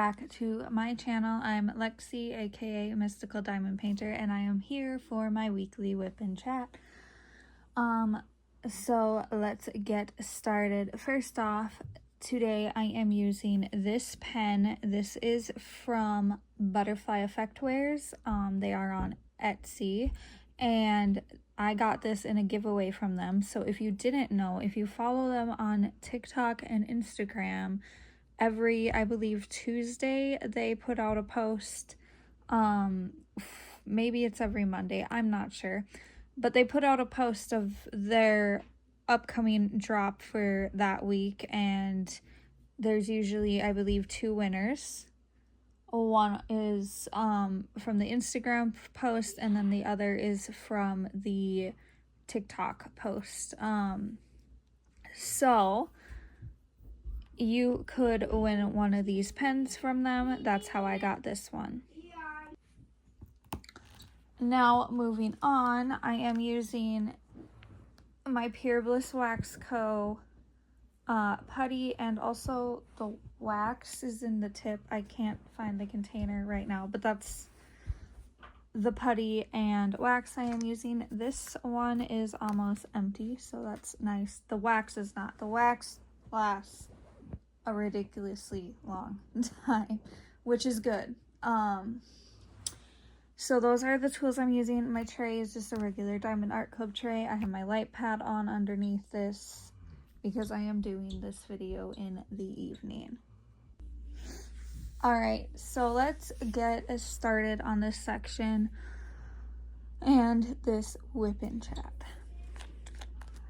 back to my channel. I'm Lexi, aka Mystical Diamond Painter, and I am here for my weekly WIP Chat. So let's get started. First off, today I am using this pen. This is from Butterfly Effect Wares. They are on Etsy, and I got this in a giveaway from them. So if you didn't know, if you follow them on TikTok and Instagram, every, I believe, Tuesday they put out a post. Maybe it's every Monday, I'm not sure, but they put out a post of their upcoming drop for that week, and there's usually, I believe, 2 winners. One is from the Instagram post, and then the other is from the TikTok post. So you could win one of these pens from them. That's how I got this one. Now, moving on, I am using my Pure Bliss Wax Co. putty, and also the wax is in the tip. I can't find the container right now, but that's the putty and wax I am using. This one is almost empty, so that's nice. The wax is not. The wax lasts a ridiculously long time, which is good. So those are the tools I'm using. My tray is just a regular Diamond Art Club tray. I have my light pad on underneath this because I am doing this video in the evening. Alright, so let's get started on this section and this WIP Chat.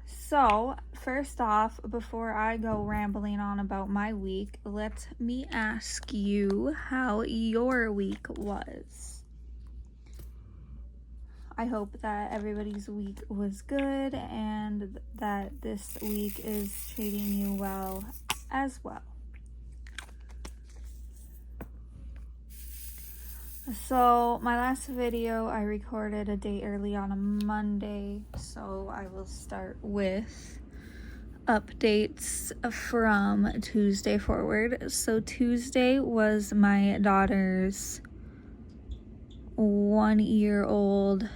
So, first off, before I go rambling on about my week, let me ask you how your week was. I hope that everybody's week was good and that this week is treating you well as well. So my last video I recorded a day early on a Monday, so I will start with updates from Tuesday forward. So Tuesday was my daughter's 1-year-old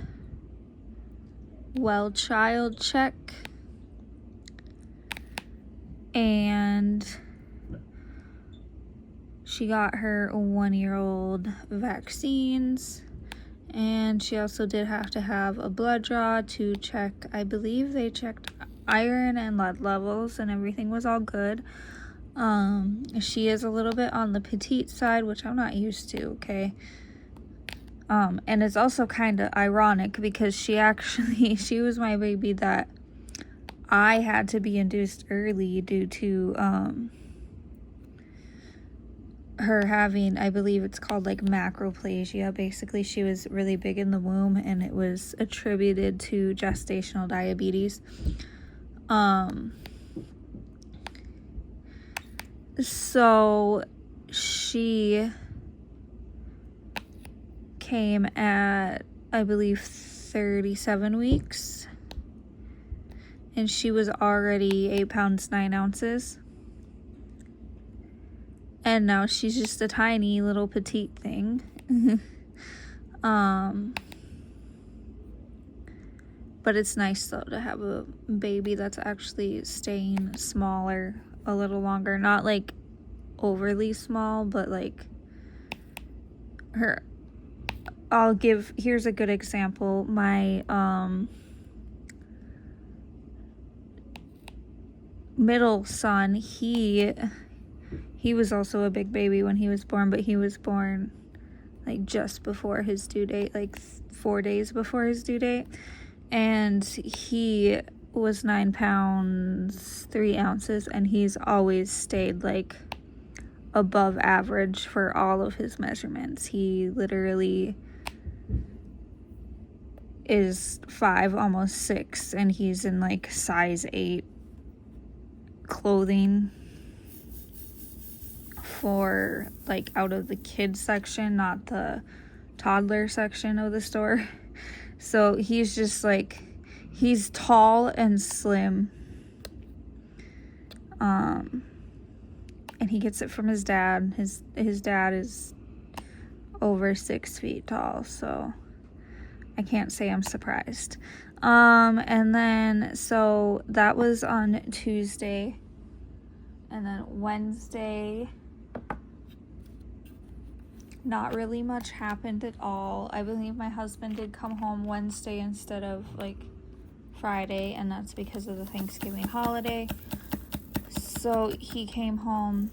well child check, and she got her 1-year-old vaccines, and she also did have to have a blood draw to check, I believe they checked iron and lead levels, and everything was all good. She is a little bit on the petite side, which I'm not used to, okay? And it's also kind of ironic because she was my baby that I had to be induced early due to her having, I believe it's called like macroplasia. Basically, she was really big in the womb, and it was attributed to gestational diabetes. So she came at, I believe, 37 weeks, and she was already 8 pounds 9 ounces, and now she's just a tiny little petite thing. But it's nice though to have a baby that's actually staying smaller a little longer, not like overly small, but like her. Here's a good example. My middle son, he was also a big baby when he was born, but he was born like just before his due date, like 4 days before his due date, and he was 9 pounds 3 ounces, and he's always stayed like above average for all of his measurements. He literally is 5, almost 6, and he's in like size 8 clothing for like out of the kids section, not the toddler section of the store. So he's just like, he's tall and slim, and he gets it from his dad. His dad is over 6 feet tall, so I can't say I'm surprised. And then, so that was on Tuesday, and then Wednesday, not really much happened at all. I believe my husband did come home Wednesday instead of like Friday, and that's because of the Thanksgiving holiday. So he came home.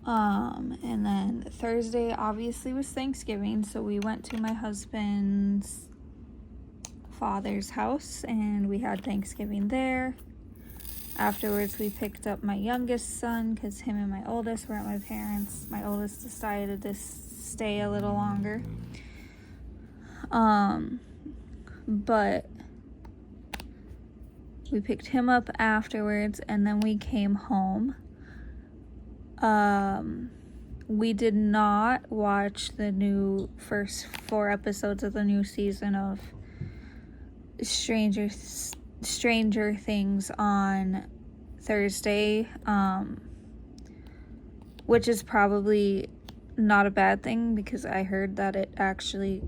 And then Thursday obviously was Thanksgiving, so we went to my husband's father's house and we had Thanksgiving there. Afterwards, we picked up my youngest son because him and my oldest were at my parents'. My oldest decided to stay a little longer. But we picked him up afterwards, and then we came home. We did not watch the new first 4 episodes of the new season of Stranger Things on Thursday, which is probably not a bad thing because I heard that it actually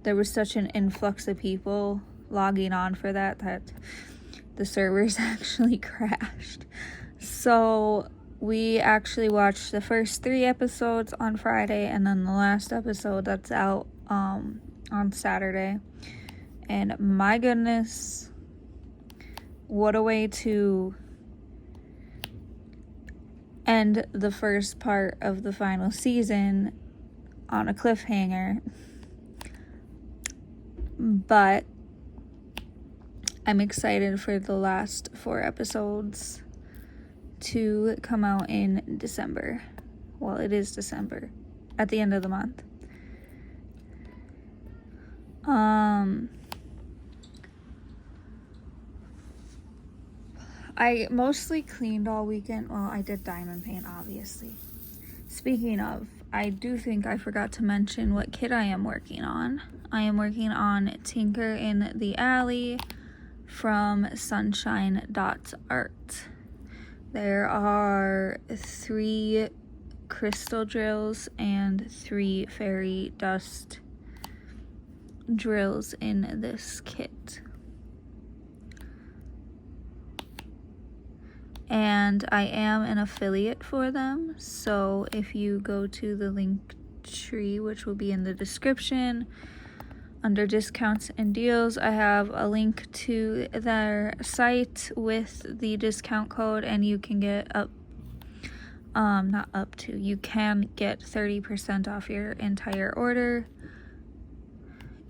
there was such an influx of people logging on for that the servers actually crashed. So we actually watched the first 3 episodes on Friday, and then the last episode that's out on Saturday. And my goodness, what a way to end the first part of the final season on a cliffhanger. But I'm excited for the last 4 episodes to come out in December. Well, it is December, at the end of the month. I mostly cleaned all weekend. Well, I did diamond paint, obviously. Speaking of, I do think I forgot to mention what kit I am working on. I am working on Tinker in the Alley from Sunshine.art. There are 3 crystal drills and 3 fairy dust drills in this kit. And I am an affiliate for them, so if you go to the link tree, which will be in the description, under discounts and deals, I have a link to their site with the discount code, and you can get you can get 30% off your entire order.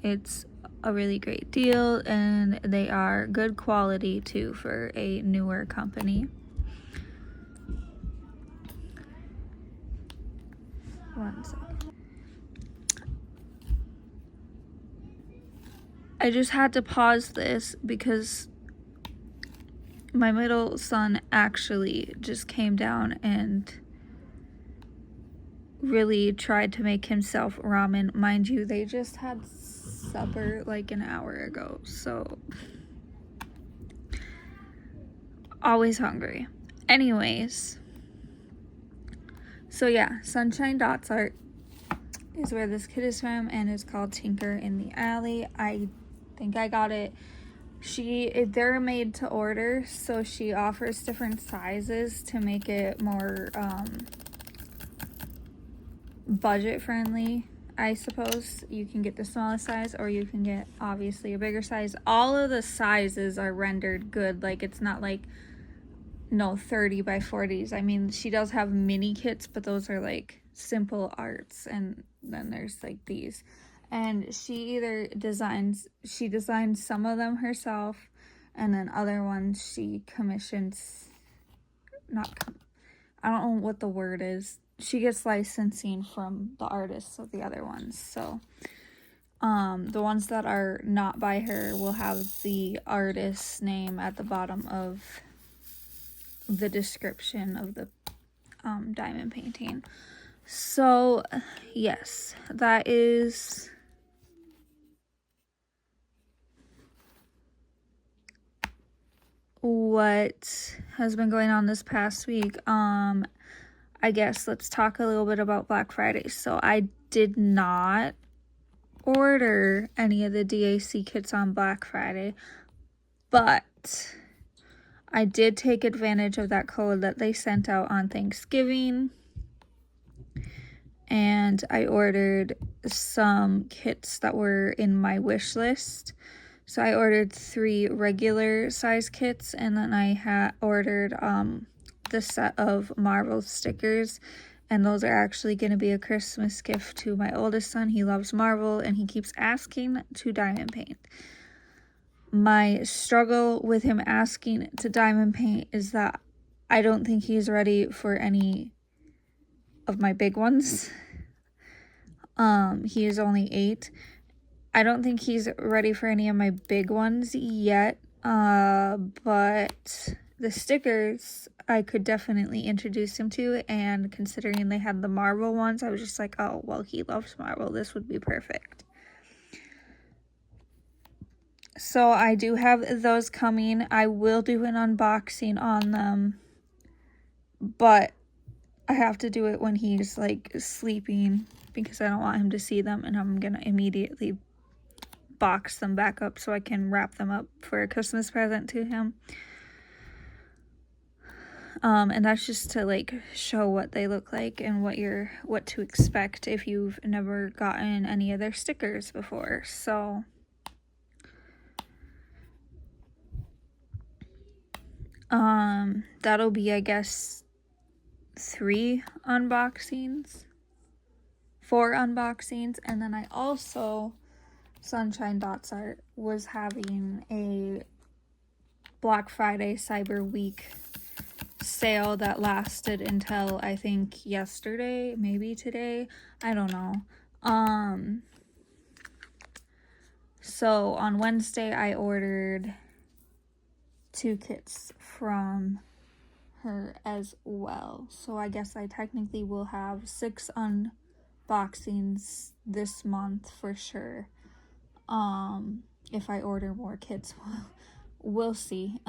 It's a really great deal, and they are good quality too for a newer company. One second. I just had to pause this because my middle son actually just came down and really tried to make himself ramen. Mind you, they just had supper like an hour ago, so always hungry. Anyways, so yeah, Sunshine.art is where this kit is from, and it's called Tinker in the Alley. I think I got it. They're made to order, so she offers different sizes to make it more budget friendly, I suppose. You can get the smallest size, or you can get obviously a bigger size. All of the sizes are rendered good. Like, it's not like 30 by 40s. I mean, she does have mini kits, but those are like simple arts, and then there's like these. And she designs some of them herself, and then other ones she commissions. I don't know what the word is. She gets licensing from the artists of the other ones. So the ones that are not by her will have the artist's name at the bottom of the description of the diamond painting. So yes, that is what has been going on this past week. I guess let's talk a little bit about Black Friday. So I did not order any of the DAC kits on Black Friday, but I did take advantage of that code that they sent out on Thanksgiving, and I ordered some kits that were in my wish list. So I ordered 3 regular size kits, and then I ordered the set of Marvel stickers, and those are actually going to be a Christmas gift to my oldest son. He loves Marvel and he keeps asking to diamond paint. My struggle with him asking to diamond paint is that I don't think he's ready for any of my big ones. He is only 8. I don't think he's ready for any of my big ones yet, but the stickers I could definitely introduce him to, and considering they had the Marvel ones, I was just like, oh, well, he loves Marvel. This would be perfect. So I do have those coming. I will do an unboxing on them, but I have to do it when he's like sleeping because I don't want him to see them, and I'm gonna immediately box them back up so I can wrap them up for a Christmas present to him. And that's just to like show what they look like and what to expect if you've never gotten any of their stickers before. So that'll be, I guess, 4 unboxings, and then I also, Sunshine Dots Art was having a Black Friday Cyber Week sale that lasted until I think yesterday, maybe today, I don't know. So on Wednesday I ordered 2 kits from her as well, so I guess I technically will have 6 unboxings this month for sure. If I order more kits, we'll see.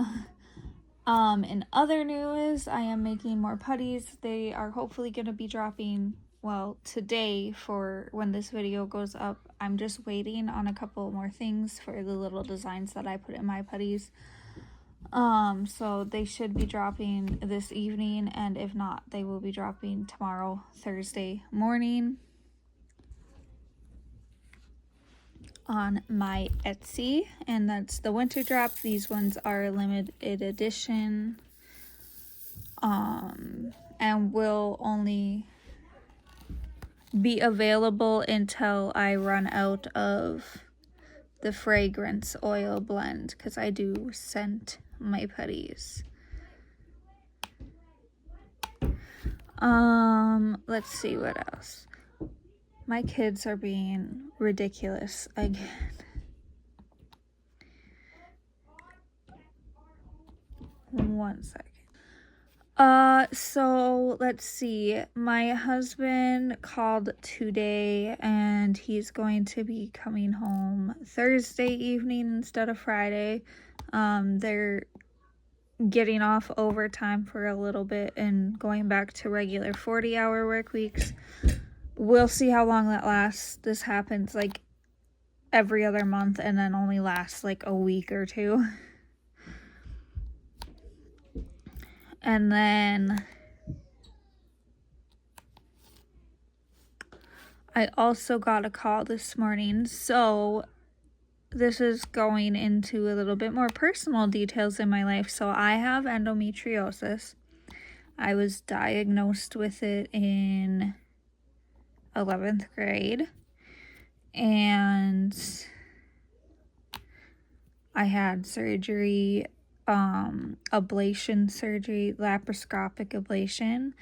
In other news, I am making more putties. They are hopefully going to be dropping, well, today for when this video goes up. I'm just waiting on a couple more things for the little designs that I put in my putties. So they should be dropping this evening, and if not, they will be dropping tomorrow, Thursday morning, on my Etsy, and that's the winter drop. These ones are limited edition, and will only be available until I run out of the fragrance oil blend, because I do scent my putties. Let's see what else. My kids are being ridiculous again. One second. So let's see. My husband called today, and he's going to be coming home Thursday evening instead of Friday. They're getting off overtime for a little bit and going back to regular 40-hour work weeks. We'll see how long that lasts. This happens like every other month and then only lasts like a week or 2. And then I also got a call this morning. So this is going into a little bit more personal details in my life. So I have endometriosis. I was diagnosed with it in 11th grade, and I had surgery, ablation surgery, laparoscopic ablation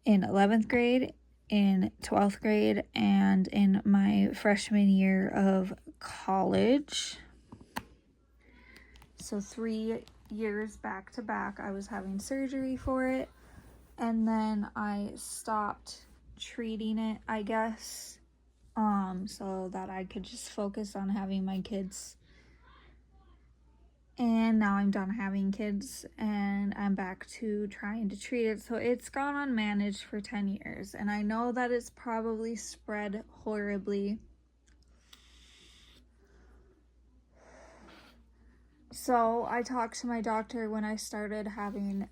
in 11th grade, in 12th grade, and in my freshman year of college. So 3 years back to back I was having surgery for it, and then I stopped treating it, I guess, so that I could just focus on having my kids and now I'm done having kids and I'm back to trying to treat it. So it's gone unmanaged for 10 years, and I know that it's probably spread horribly. So I talked to my doctor when I started having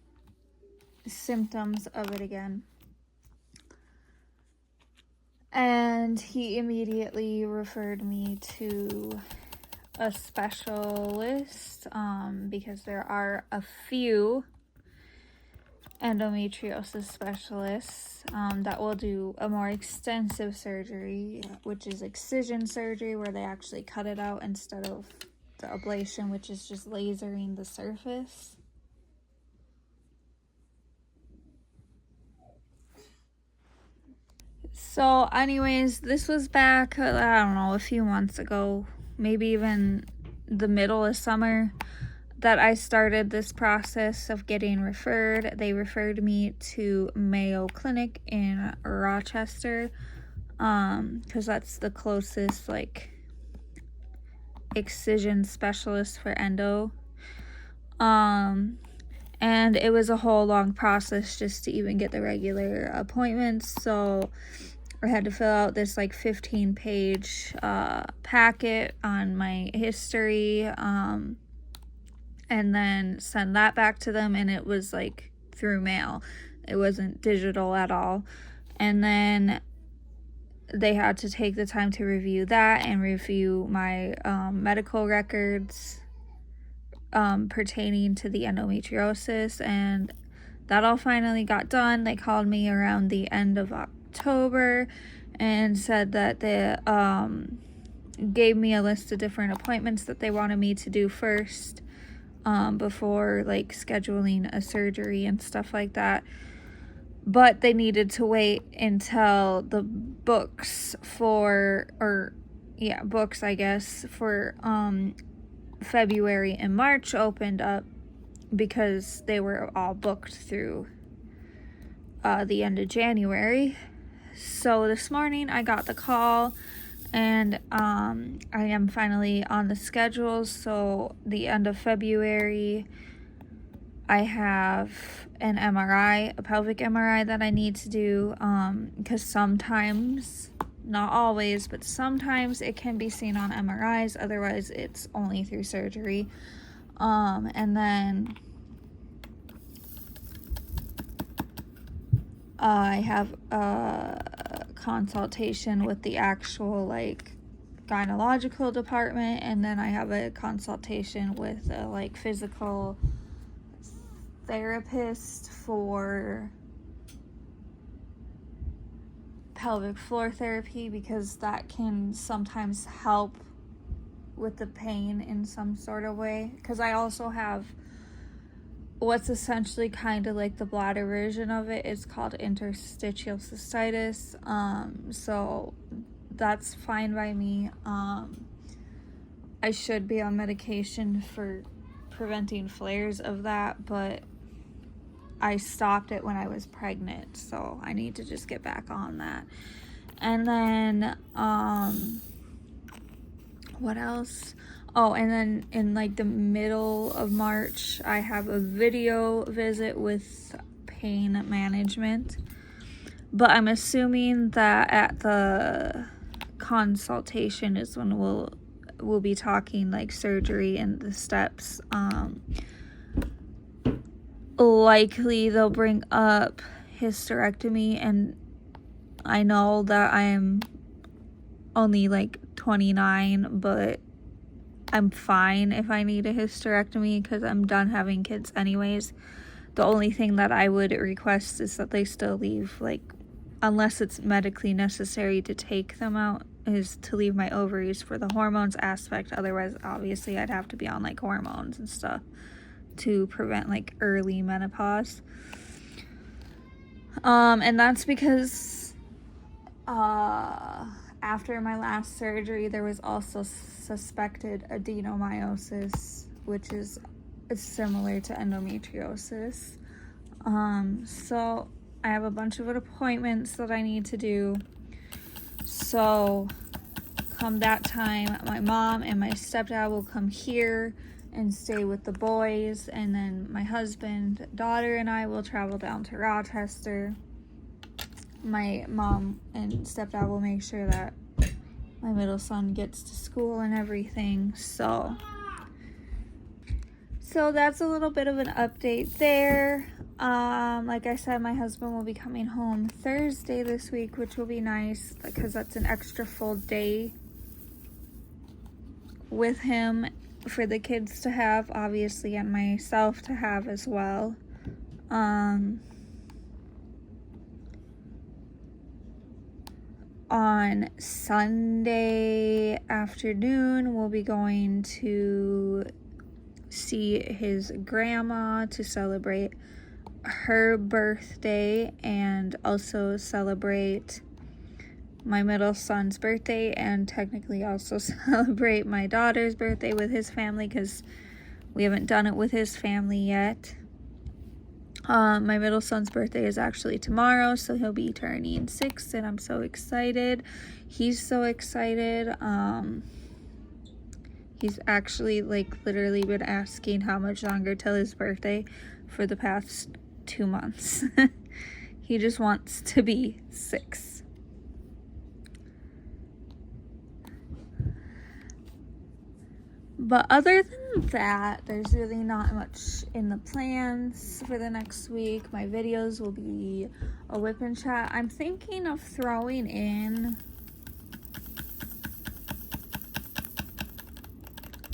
symptoms of it again, and he immediately referred me to a specialist, because there are a few endometriosis specialists that will do a more extensive surgery, which is excision surgery, where they actually cut it out instead of the ablation, which is just lasering the surface. So anyways, this was back, I don't know, a few months ago, maybe even the middle of summer, that I started this process of getting referred. They referred me to Mayo Clinic in Rochester, because that's the closest like excision specialist for endo. And it was a whole long process just to even get the regular appointments. So I had to fill out this like 15-page packet on my history, and then send that back to them, and it was like through mail. It wasn't digital at all. And then they had to take the time to review that and review my medical records pertaining to the endometriosis, and that all finally got done. They called me around the end of October and said that they gave me a list of different appointments that they wanted me to do first, before like scheduling a surgery and stuff like that. But they needed to wait until the books for, books I guess, for February and March opened up, because they were all booked through the end of January. So this morning I got the call, and I am finally on the schedule. So the end of February I have an MRI, a pelvic MRI that I need to do, because sometimes, not always, but sometimes it can be seen on MRIs, otherwise it's only through surgery. And then I have a consultation with the actual like gynecological department, and then I have a consultation with a like physical therapist for pelvic floor therapy, because that can sometimes help with the pain in some sort of way. Because I also have what's essentially kind of like the bladder version of it. It's called interstitial cystitis. So that's fine by me. I should be on medication for preventing flares of that, but I stopped it when I was pregnant, so I need to just get back on that. And then what else? Oh, and then in like the middle of March I have a video visit with pain management, but I'm assuming that at the consultation is when we'll be talking like surgery and the steps. Likely they'll bring up hysterectomy, and I know that I'm only like 29, but I'm fine if I need a hysterectomy because I'm done having kids anyways. The only thing that I would request is that they still leave, like, unless it's medically necessary to take them out, is to leave my ovaries for the hormones aspect. Otherwise, obviously, I'd have to be on like hormones and stuff to prevent like early menopause. And that's because after my last surgery there was also suspected adenomyosis, which is similar to endometriosis. So I have a bunch of appointments that I need to do. So come that time, my mom and my stepdad will come here and stay with the boys, and then my husband, daughter, and I will travel down to Rochester. My mom and stepdad will make sure that my middle son gets to school and everything. So that's a little bit of an update there. Like I said, my husband will be coming home Thursday this week, which will be nice because that's an extra full day with him for the kids to have, obviously, and myself to have as well. On Sunday afternoon, we'll be going to see his grandma to celebrate her birthday and also celebrate my middle son's birthday, and technically also celebrate my daughter's birthday with his family because we haven't done it with his family yet. My middle son's birthday is actually tomorrow, so he'll be turning 6, and I'm so excited. He's so excited. He's actually literally been asking how much longer till his birthday for the past 2 months. He just wants to be 6. But other than that, there's really not much in the plans for the next week. My videos will be a WIP Chat. I'm thinking of throwing in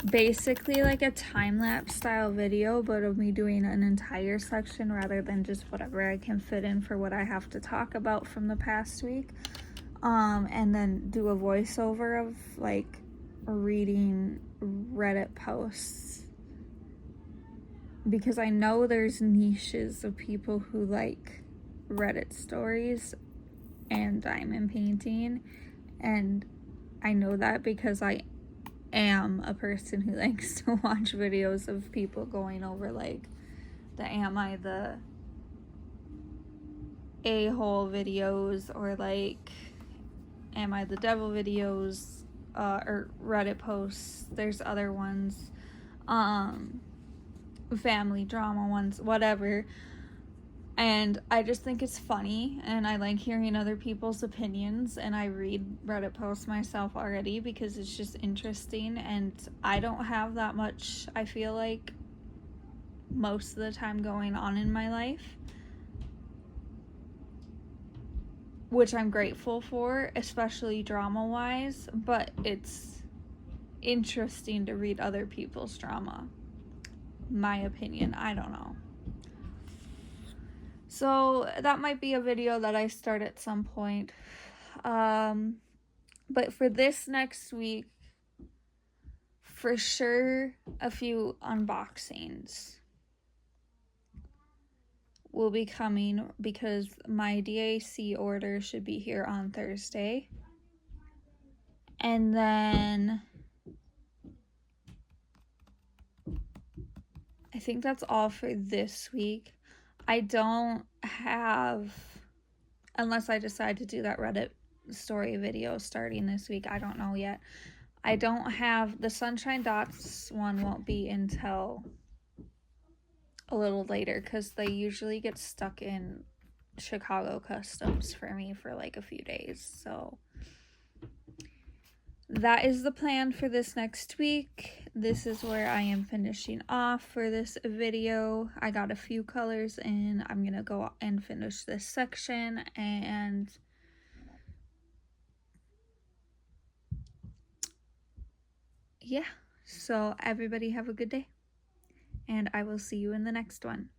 basically like a time-lapse style video, but of me doing an entire section rather than just whatever I can fit in for what I have to talk about from the past week. And then do a voiceover of reading Reddit posts, because I know there's niches of people who like Reddit stories and diamond painting, and I know that because I am a person who likes to watch videos of people going over the am I the a-hole videos, or am I the devil videos, or Reddit posts. There's other ones, family drama ones, whatever. And I just think it's funny, and I like hearing other people's opinions, and I read Reddit posts myself already because it's just interesting, and I don't have that much, I feel like, most of the time going on in my life, which I'm grateful for, especially drama-wise, but it's interesting to read other people's drama. My opinion, I don't know. So that might be a video that I start at some point. But for this next week, for sure, a few unboxings will be coming because my DAC order should be here on Thursday. And then I think that's all for this week. I don't have, unless I decide to do that Reddit story video starting this week, I don't know yet. I don't have, the Sunshine Dots one won't be until a little later because they usually get stuck in Chicago customs for me for a few days. So that is the plan for this next week. This is where I am finishing off for this video. I got a few colors in. I'm gonna go and finish this section, and yeah, so everybody have a good day, and I will see you in the next one.